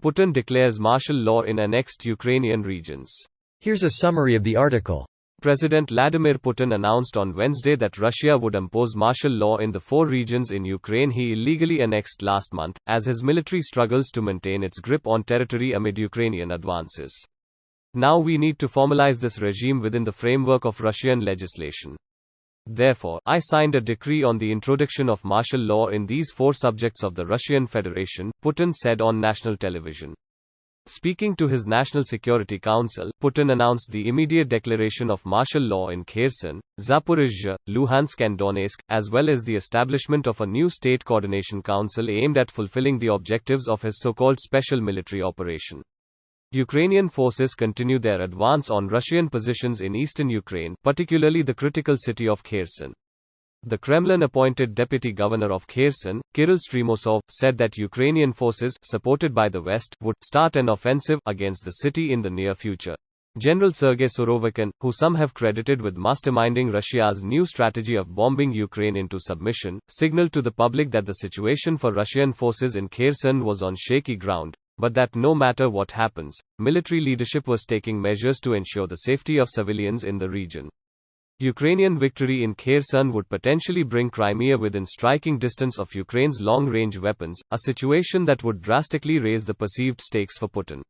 Putin declares martial law in annexed Ukrainian regions. Here's a summary of the article. President Vladimir Putin announced on Wednesday that Russia would impose martial law in the 4 regions in Ukraine he illegally annexed last month, as his military struggles to maintain its grip on territory amid Ukrainian advances. Now we need to formalize this regime within the framework of Russian legislation. Therefore, I signed a decree on the introduction of martial law in these 4 subjects of the Russian Federation, Putin said on national television. Speaking to his National Security Council, Putin announced the immediate declaration of martial law in Kherson, Zaporizhzhia, Luhansk and Donetsk, as well as the establishment of a new state coordination council aimed at fulfilling the objectives of his so-called special military operation. Ukrainian forces continue their advance on Russian positions in eastern Ukraine, particularly the critical city of Kherson. The Kremlin-appointed deputy governor of Kherson, Kirill Stremosov, said that Ukrainian forces, supported by the West, would start an offensive against the city in the near future. General Sergei Surovikin, who some have credited with masterminding Russia's new strategy of bombing Ukraine into submission, signaled to the public that the situation for Russian forces in Kherson was on shaky ground, but that no matter what happens, military leadership was taking measures to ensure the safety of civilians in the region. Ukrainian victory in Kherson would potentially bring Crimea within striking distance of Ukraine's long-range weapons, a situation that would drastically raise the perceived stakes for Putin.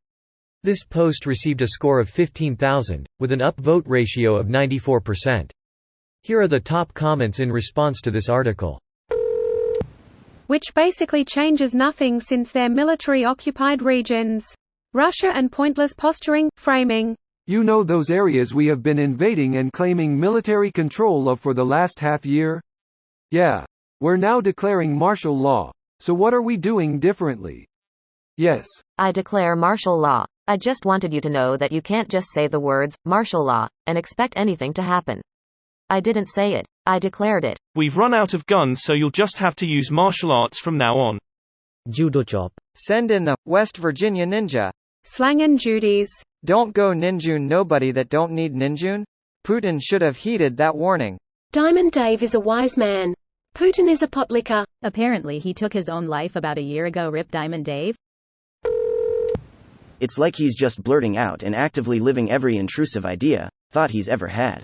This post received a score of 15,000, with an upvote ratio of 94%. Here are the top comments in response to this article. Which basically changes nothing since they're military-occupied regions. Russia and pointless posturing, framing. You know those areas we have been invading and claiming military control of for the last half year? Yeah. We're now declaring martial law. So what are we doing differently? Yes. I declare martial law. I just wanted you to know that you can't just say the words, martial law, and expect anything to happen. I didn't say it. I declared it. We've run out of guns, so you'll just have to use martial arts from now on. Judo chop. Send in the West Virginia ninja. Slang and duties. Don't go ninjun nobody that don't need ninjun. Putin should have heeded that warning. Diamond Dave is a wise man. Putin is a potlicker. Apparently he took his own life about a year ago. Rip Diamond Dave. It's like he's just blurting out and actively living every intrusive idea, thought he's ever had.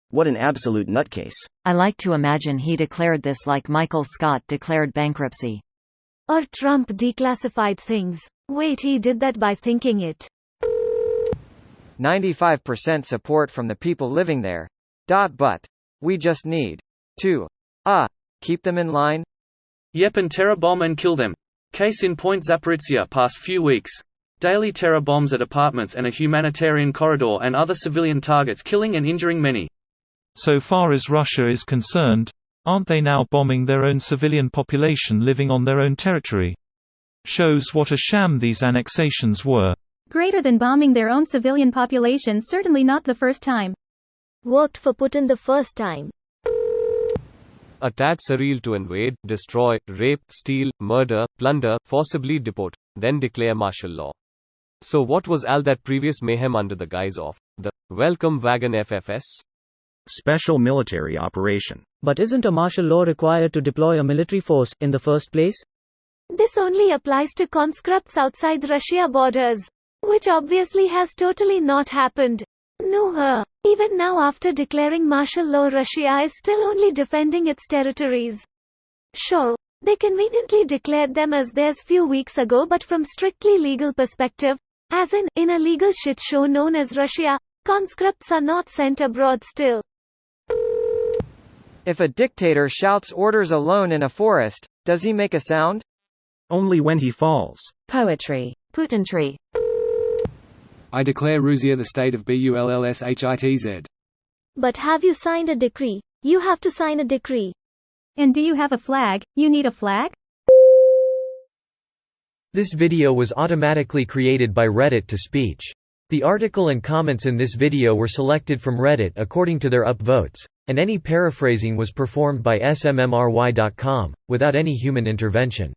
What an absolute nutcase. I like to imagine he declared this like Michael Scott declared bankruptcy. Or Trump declassified things. Wait, he did that by thinking it. 95% support from the people living there. But we just need to keep them in line. Yep, and terror bomb and kill them. Case in point, Zaporizhzhia past few weeks. Daily terror bombs at apartments and a humanitarian corridor and other civilian targets, killing and injuring many. So far as Russia is concerned, aren't they now bombing their own civilian population living on their own territory? Shows what a sham these annexations were. Greater than bombing their own civilian population, certainly not the first time. Worked for Putin the first time. A tad surreal to invade, destroy, rape, steal, murder, plunder, forcibly deport, then declare martial law. So what was all that previous mayhem under the guise of the welcome wagon FFS? Special military operation. But isn't a martial law required to deploy a military force in the first place? This only applies to conscripts outside Russia borders, which obviously has totally not happened. No, even now after declaring martial law, Russia is still only defending its territories. Sure, they conveniently declared them as theirs few weeks ago, but from strictly legal perspective, as in a legal shit show known as Russia, conscripts are not sent abroad still. If a dictator shouts orders alone in a forest, does he make a sound? Only when he falls. Poetry. Putin tree. I declare Russia the state of Bullshitz. But have you signed a decree? You have to sign a decree. And do you have a flag? You need a flag? This video was automatically created by Reddit to speech. The article and comments in this video were selected from Reddit according to their upvotes, and any paraphrasing was performed by smmry.com, without any human intervention.